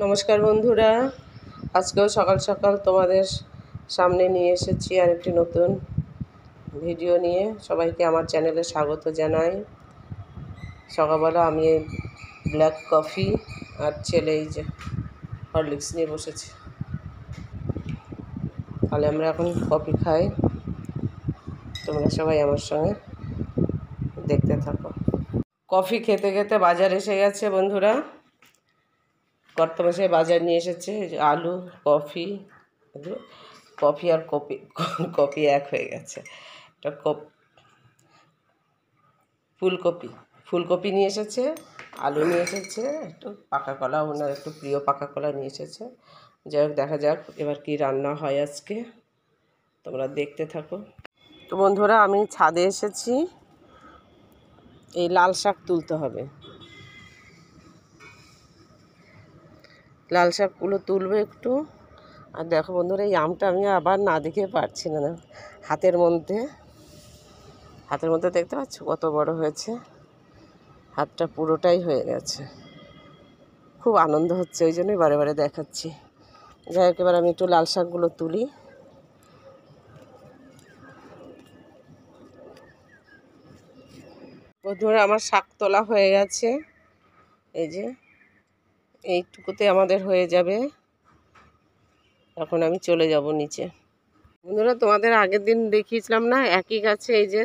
নমস্কার বন্ধুরা, আজকেও সকাল সকাল তোমাদের সামনে নিয়ে এসেছি আর একটি নতুন ভিডিও নিয়ে। সবাইকে আমার চ্যানেলে স্বাগত জানাই। সকালবেলা আমি ব্ল্যাক কফি আর ছেলে এই যে হরলিক্স নিয়ে বসেছি। তাহলে আমরা এখন কফি খাই, তোমরা সবাই আমার সঙ্গে দেখতে থাকো। কফি খেতে খেতে বাজার এসে গেছে বন্ধুরা। কর্তমাশাই বাজার নিয়ে এসেছে আলু, কফি। কফি আর কপি এক হয়ে গেছে। এটা ফুলকপি নিয়ে এসেছে, আলু নিয়ে এসেছে, একটু পাকা কলা, ওনার একটু প্রিয় পাকা কলা নিয়ে এসেছে। যাই হোক, দেখা যাক এবার কি রান্না হয় আজকে, তোমরা দেখতে থাকো। তো বন্ধুরা, আমি ছাদে এসেছি, এই লাল শাক তুলতে হবে। লাল শাকগুলো তুলবে একটু। আর দেখো বন্ধুরা, এই আমটা আমি আবার না দেখে পারছি না। হাতের মধ্যে দেখতে পাচ্ছ কত বড় হয়েছে, হাতটা পুরোটাই হয়ে গেছে। খুব আনন্দ হচ্ছে, ওই জন্যই বারে বারে দেখাচ্ছি। যাই হোক, এবার আমি একটু লাল শাকগুলো তুলি। বন্ধুরা, আমার শাক তোলা হয়ে গেছে। এই যে এইটুকুতে আমাদের হয়ে যাবে। এখন আমি চলে যাব নিচে। বন্ধুরা, তোমাদের আগের দিন দেখিয়েছিলাম না, একই গাছে এই যে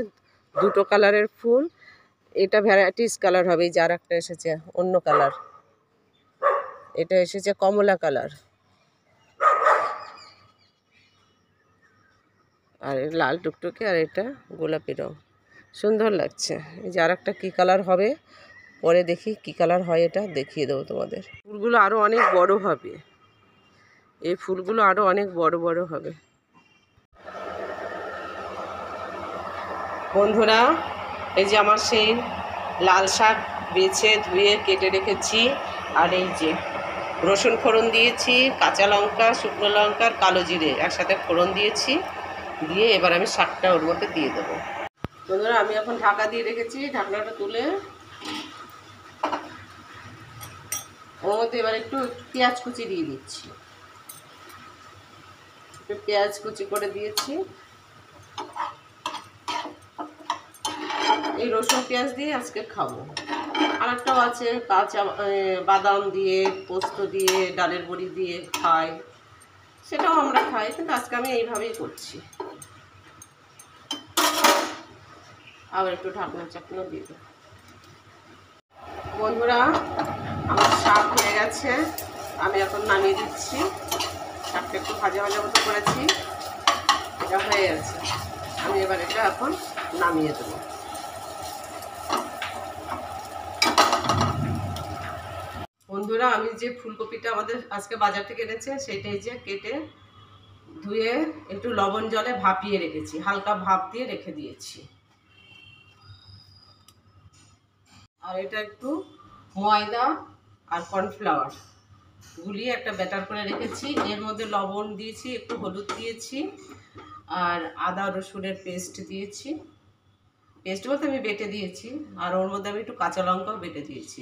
দুটো কালারের ফুল। এটা ভ্যারাইটিস কালার হবে, এই যে আর একটা এসেছে অন্য কালার, এটা এসেছে কমলা কালার, আর লাল টুকটুকে, আর এটা গোলাপি রং। সুন্দর লাগছে। এই যে আর একটা কী কালার হবে, পরে দেখি কী কালার হয়, এটা দেখিয়ে দেবো তোমাদের। ফুলগুলো আরও অনেক বড় হবে, এই ফুলগুলো আরও অনেক বড় বড় হবে। বন্ধুরা, এই যে আমার সেই লাল শাক বেছে ধুয়ে কেটে রেখেছি, আর এই যে রসুন ফোড়ন দিয়েছি, কাঁচা লঙ্কা, শুকনো লঙ্কা আর কালো জিরে একসাথে ফোড়ন দিয়েছি। দিয়ে এবার আমি শাকটা ওর মধ্যে দিয়ে দেবো। বন্ধুরা, আমি এখন ঢাকা দিয়ে রেখেছি, ঢাকনাটা তুলে ওর মধ্যে এবার একটু পেঁয়াজ কুচি দিয়ে দিচ্ছি। একটু পেঁয়াজ কুচি করে দিয়েছি। এই রসুন পেঁয়াজ দিয়ে আজকে খাবো। আর একটাও আছে কাঁচা বাদাম দিয়ে, পোস্ত দিয়ে, ডালের বড়ি দিয়ে খাই, সেটাও আমরা খাই, কিন্তু আজকে আমি এইভাবেই করছি। আবার একটু ঢাকনা চাকনা দিয়ে দেবো। বন্ধুরা, আমার শাক হয়ে গেছে, আমি এখন নামিয়ে দিচ্ছি। শাকটা একটু ভাজা ভাজা মতো করেছি, এটা হয়ে গেছে। আমি এবার এটা এখন নামিয়ে দেবো। বন্ধুরা, আমি যে ফুলকপিটা আমাদের আজকে বাজার থেকে এনেছে, সেটাই যে কেটে ধুয়ে একটু লবণ জলে ভাপিয়ে রেখেছি, হালকা ভাপ দিয়ে রেখে দিয়েছি। আর এটা একটু ময়দা আর কর্নফ্লাওয়ার গুলিয়ে একটা ব্যাটার করে রেখেছি। এর মধ্যে লবণ দিয়েছি, একটু হলুদ দিয়েছি, আর আদা রসুনের পেস্ট দিয়েছি। পেস্ট বলতে আমি বেটে দিয়েছি। আর ওর মধ্যে আমি একটু কাঁচা লঙ্কাও বেটে দিয়েছি।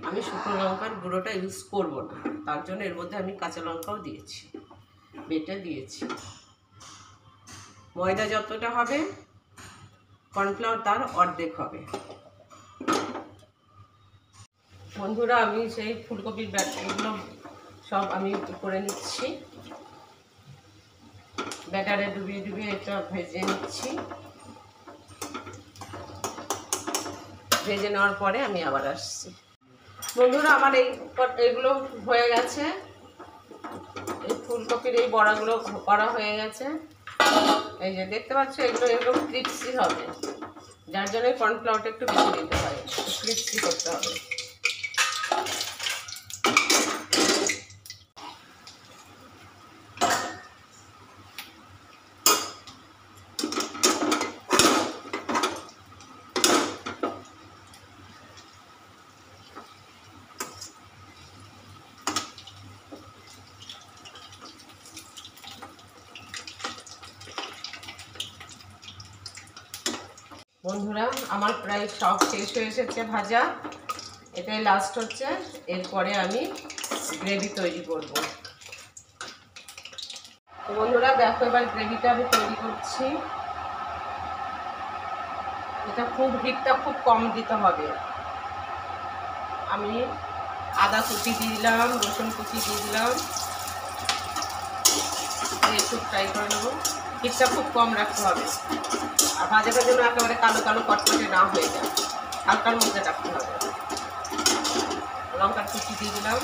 আমি শুকনো লঙ্কার গুঁড়োটা ইউজ করব না, তার জন্য এর মধ্যে আমি কাঁচা লঙ্কাও দিয়েছি, বেটে দিয়েছি। ময়দা যতটা হবে, কর্নফ্লাওয়ার তার অর্ধেক হবে। বন্ধুরা, আমি সেই ফুলকপির ব্যাটারগুলো সব আমি করে নিচ্ছি। ব্যাটারে ডুবিয়ে ডুবিয়ে এটা ভেজে নিচ্ছি। ভেজে নেওয়ার পরে আমি আবার আসছি। বন্ধুরা, আমার এইগুলো হয়ে গেছে, এই ফুলকপির এই বড়াগুলো করা হয়ে গেছে। এই যে দেখতে পাচ্ছ, এগুলো এরকম ক্রিপসি হবে, যার জন্য কর্নফ্লাওয়ারটা একটু বেশি দিতে হয়, ক্রিপসি করতে হবে। বন্ধুরা, আমার প্রায় সব শেষ হয়ে এসেছে ভাজা, এটাই লাস্ট হচ্ছে। এরপরে আমি গ্রেভি তৈরি করব। তো বন্ধুরা দেখো, এবার গ্রেভিটা আমি তৈরি করছি। এটা হিটটা খুব কম দিতে হবে। আমি আদা কুচি দিয়ে দিলাম, রসুন কুচি দিয়ে দিলাম, একটু ফ্রাই করে নেবো। হিটটা খুব কম রাখতে হবে, আর ভাজাটার জন্য একেবারে কালো কালো কটকটে না হয়ে যায়, হালকার মধ্যে রাখতে হবে। লঙ্কার কুচি দিয়ে দিলাম,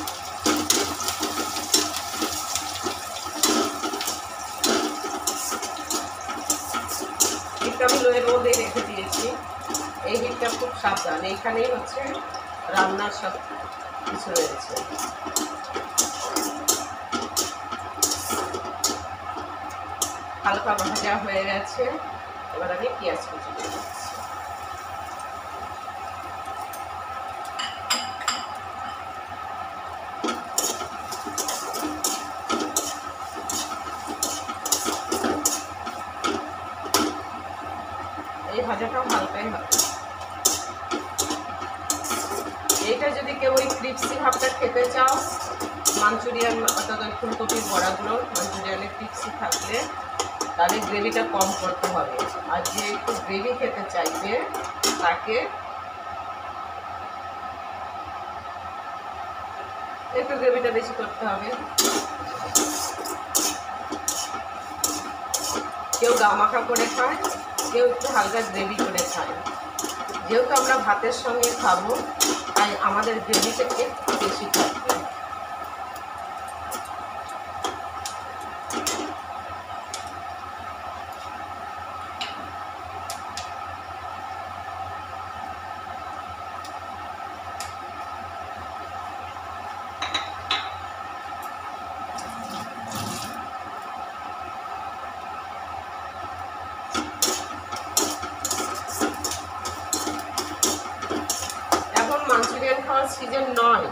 হিটটা আমি লোয়ের মধ্যে রেখে দিয়েছি। এই হিটটা খুব সাবধান, এইখানেই হচ্ছে রান্নার সব কিছু রয়েছে। হালকা ভাজা হয়ে গেছে, এবার আমি পেঁয়াজ কুচি দিয়ে দিচ্ছি। এই ভাজাটাও হালকাই হবে। এইটা যদি কেউ ওই ক্রিপসি ভাবটা খেতে চাও, মাঞ্চুরিয়ান অর্থাৎ ওই ফুলকপির বড়াগুলো মাঞ্চুরিয়ানের ক্রিপসি থাকলে তাহলে গ্রেভিটা কম করতে হবে। আর যে একটু গ্রেভি খেতে চাইবে তাকে একটু গ্রেভিটা বেশি করতে হবে। কেউ গামাখা করে খায়, কেউ একটু হালকা গ্রেভি করে খায়। যেহেতু আমরা ভাতের সঙ্গে খাবো তাই আমাদের গ্রেভিটা একটু বেশি থাকবে। মাঞ্চুরিয়ান খাওয়ার সিজন নয়,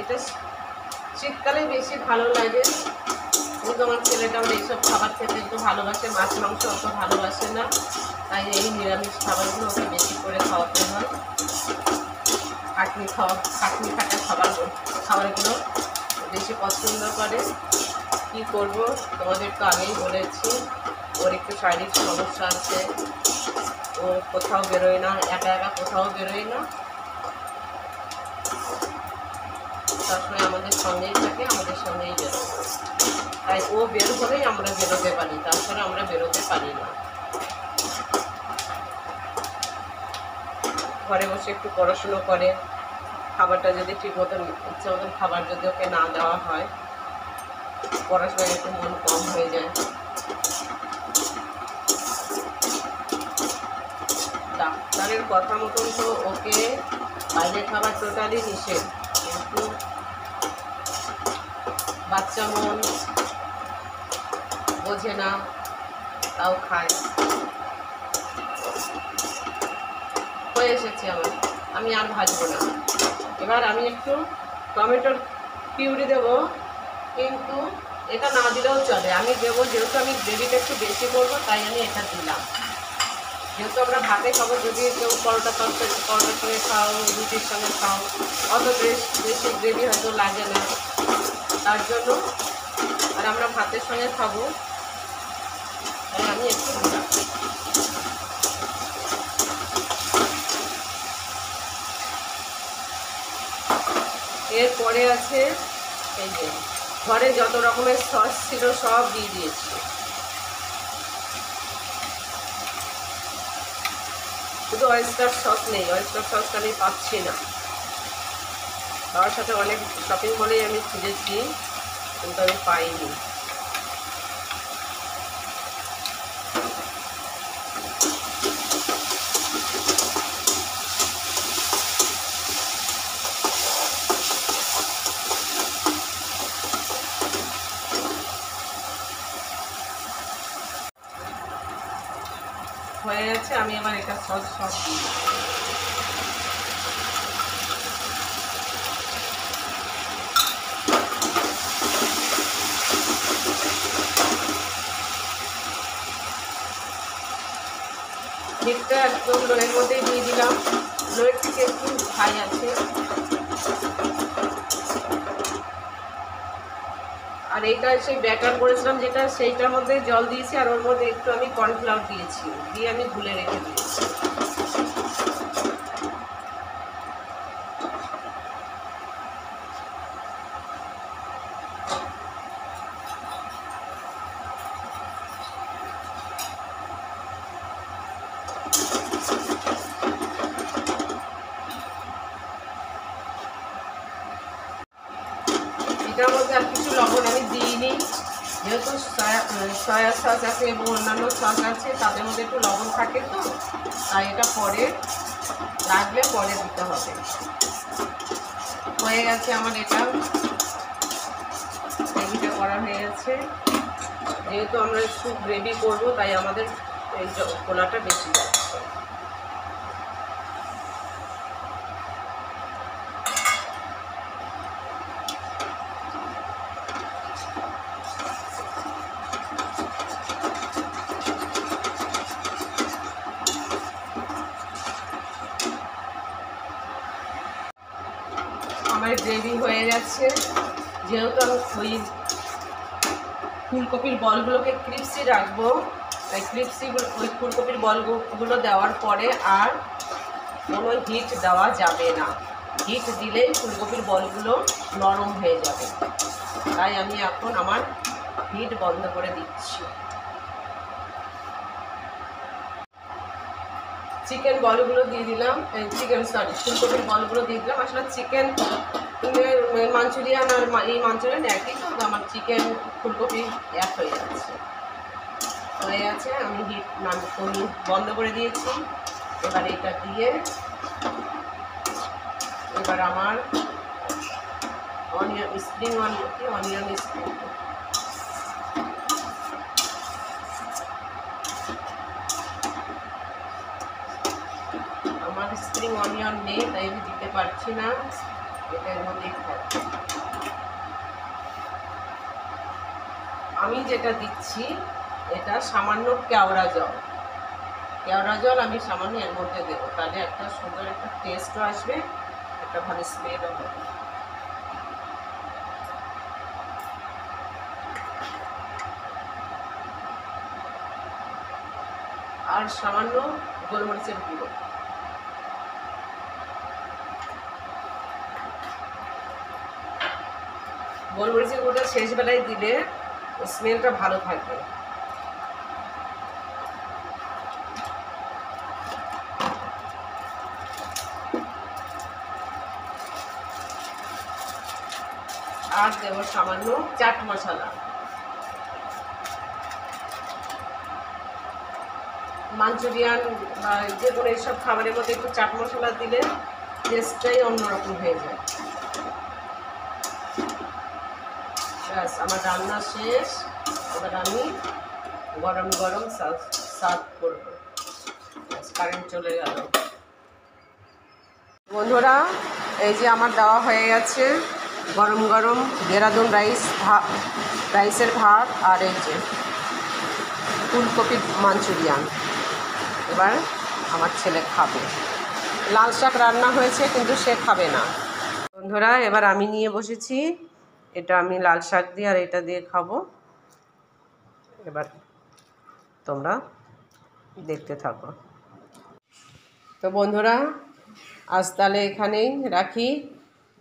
এটা শীতকালে বেশি ভালো লাগে। কিন্তু আমার ছেলেটাও এইসব খাবার খেতে একটু ভালোবাসে, মাছ মাংস অত ভালোবাসে না, তাই এই নিরামিষ খাবারগুলো ওকে বেশি করে খাওয়াতে হয়। খাটনি খাটা খাবারগুলো বেশি পছন্দ করে। কি করব, তোমাদের তো আগেই বলেছি ওর একটু শারীরিক সমস্যা আছে, ও কোথাও বেরোয় না, একা একা কোথাও বেরোয় না, সবসময় আমাদের সঙ্গেই থাকে, আমাদের সঙ্গেই বেরোয়। তাই ও বের হলেই আমরা বেরোতে পারি, তাছাড়া আমরা বেরোতে পারি না। ঘরে বসে একটু পড়াশুনো করে, খাবারটা যদি ঠিক মতন ইচ্ছে মতন খাবার যদি ওকে না দেওয়া হয়, পড়াশোনায় একটু মন কম হয়ে যায়। ডাক্তারের কথা মতন তো ওকে বাইরে খাবার টোটালি নিষেধ, কিন্তু বাচ্চা মন বোঝে না, তাও খায়। হয়ে এসেছে আমার, আমি আর ভাজবো না। এবার আমি একটু টমেটোর পিউরি দেবো, কিন্তু এটা না দিলেও চলে, আমি দেবো। যেহেতু আমি গ্রেভিটা একটু বেশি করবো তাই আমি এটা দিলাম। যেহেতু আমরা ভাতে খাবো, যদি কেউ পরোটার সঙ্গে খাও, রুটির সঙ্গে খাও, অত বেশি গ্রেভি হয়তো লাগে না, তার জন্য। আর আমরা ভাতের সঙ্গে খাবো তাই আমি একটু দিলাম। এরপরে আছে এই যে ঘরে যত রকমের সস ছিল সব দিয়ে দিয়েছি। শুধু অয়েস্টার সস নেই, অয়েস্টার সসটা আমি পাচ্ছি না। তার সাথে অনেক শপিং মলেই আমি খুঁজেছি, কিন্তু আমি পাইনি। হয়ে গেছে, আমি এবার এটা সব দিই। হিটটা একদম লোয়ের মধ্যেই দিয়ে দিলাম, লোয়ের থেকে একটু হাই আছে। আর এইটা সেই ব্যাটার করেছিলাম যেটা, সেইটার মধ্যে জল দিয়েছি আর ওর মধ্যে একটু আমি কর্নফ্লাওয়ার দিয়েছি, দিয়ে আমি গুলে রেখে দিয়েছি। এটার মধ্যে আর কিছু লবণ আমি দিইনি, যেহেতু সয়া সস আছে এবং অন্যান্য সস আছে, তাদের মধ্যে একটু লবণ থাকে, তো তাই এটা পরে লাগলে পরে দিতে হবে। হয়ে গেছে আমার এটা, গ্রেভিটা করা হয়ে গেছে। যেহেতু আমরা একটু গ্রেভি করবো তাই আমাদের এই কোলাটা বেশি যাচ্ছে। আমার গ্রেভি হয়ে গেছে। যেহেতু আমি ওই ফুলকপির বলগুলোকে ক্রিপসি রাখবো, তাই ক্রিপসিগুলো ওই ফুলকপির বলগুলো দেওয়ার পরে আর কোনো হিট দেওয়া যাবে না। হিট দিলেই ফুলকপির বলগুলো নরম হয়ে যাবে, তাই আমি এখন আমার হিট বন্ধ করে দিচ্ছি। চিকেন বলগুলো দিয়ে দিলাম, ফুলকপির বলগুলো দিয়ে দিলাম। আসলে চিকেন মাঞ্চুরিয়ান আর এই মাঞ্চুরিয়ান একই, তো আমার চিকেন ফুলকপি এক হয়ে যাচ্ছে। আমি হিট বন্ধ করে দিয়েছি। এবার এটা দিয়ে এবার আমার অনিয়ন স্প্রিং আমার স্প্রিং অনিয়ন নেই, তাই আমি দিতে পারছি না। এটা এর মধ্যেই থাকবে। আমি যেটা দিচ্ছি এটা সামান্য কেওড়া জল আমি সামান্য এর মধ্যে দেবো, তাহলে একটা সুন্দর একটা টেস্টও আসবে, একটা ভালো স্মেলও হবে। আর সামান্য গোলমরিচের গুঁড়ো। গোলমরিচের গুঁড়োটা শেষ বেলায় দিলে স্মেলটা ভালো থাকবে। আর দেবো সামান্য চাট মশলা। মাঞ্চুরিয়ান বা যে কোনো এইসব খাবারের মধ্যে একটু চাট মশলা দিলে টেস্টটাই অন্যরকম হয়ে যায়। ব্যাস, আমার রান্না শেষ। এবার আমি গরম গরম সার্ভ করবো। কারেন্ট চলে গেল। বন্ধুরা, এই যে আমার দেওয়া হয়ে গেছে গরম গরম দেরাদুন রাইসের ভাত আর এই যে ফুলকপি মাঞ্চুরিয়ান। এবার আমার ছেলে খাবে। লাল শাক রান্না হয়েছে কিন্তু সে খাবে না। বন্ধুরা, এবার আমি নিয়ে বসেছি, এটা আমি লাল শাক দিয়ে আর এটা দিয়ে খাবো। এবার তোমরা দেখতে থাকো। তো বন্ধুরা, আজ তাহলে এখানেই রাখি।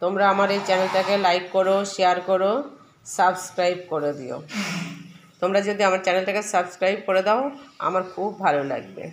তোমরা আমার এই চ্যানেলটাকে লাইক করো, শেয়ার করো, সাবস্ক্রাইব করে দিও। তোমরা যদি আমার চ্যানেলটাকে সাবস্ক্রাইব করে দাও আমার খুব ভালো লাগবে।